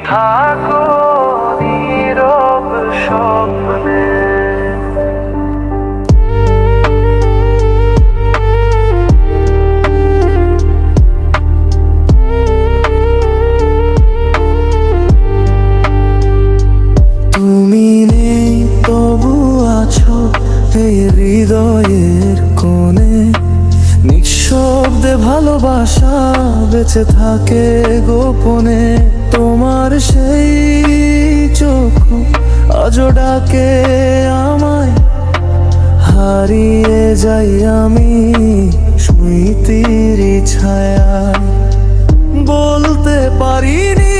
থাকো নীরব স্বপ্নে। তুমি নেই তবু আছো এই হৃদয়ের কোণে, নিঃশব্দে ভালোবাসা বেঁচে থাকে গোপনে। তোমার সেই চোখ আজও ডাকে আমায়, হারিয়ে যাই আমি স্মৃতির ছায়ায়। বলতে পারিনি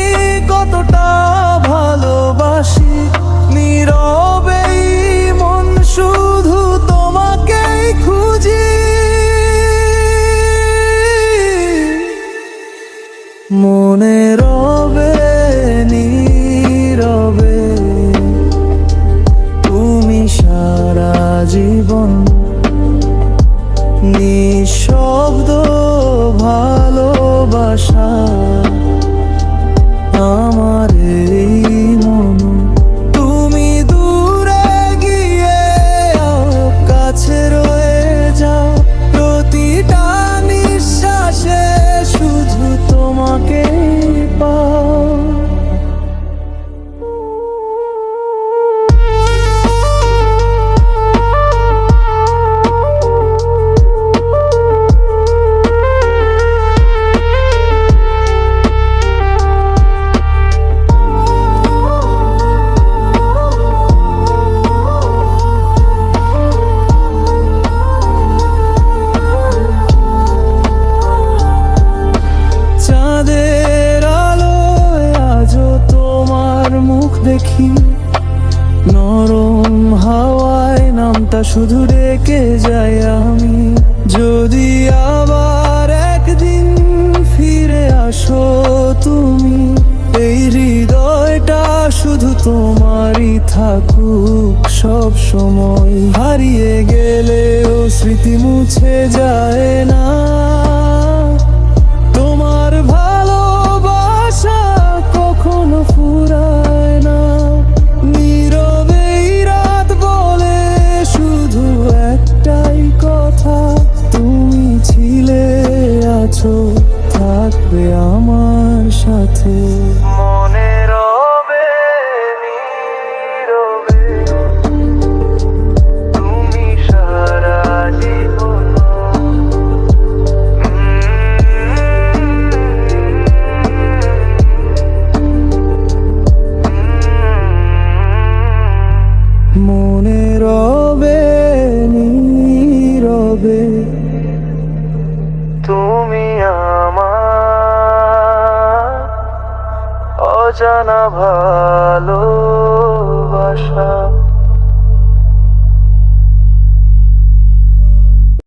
কতটা ভালোবাসি, নীরবেই মন শুধু তোমাকেই খুঁজি। মনে রবে নীরবে তুমি সারা জীবন, নিঃশব্দ ভালোবাসা আমার এই মন। তুমি দূরে গিয়ে কাছে রয়ে যাও, প্রতিটা নিঃশ্বাসে শুধু তোমাকে পাও। দেখি নরম হাওয়ায় নামটা শুধু রেখে যাই আমি। যদি আবার একদিন ফিরে আসো তুমি, এই হৃদয়টা শুধু তোমারই থাকুক সব সময়। হারিয়ে গেলেও স্মৃতি মুছে যায় না, তোমার ভালোবাসা কখনো ফুরায় না। নীরবেই রাত বলে শুধু একটাই কথা, তুমি ছিলে আছো থাকবে আমার সাথে। মনে রবে নীরবে তুমি সারা জীবন, মনে রবে নীরবে তুমি আমার অজানা ভালোবাসা।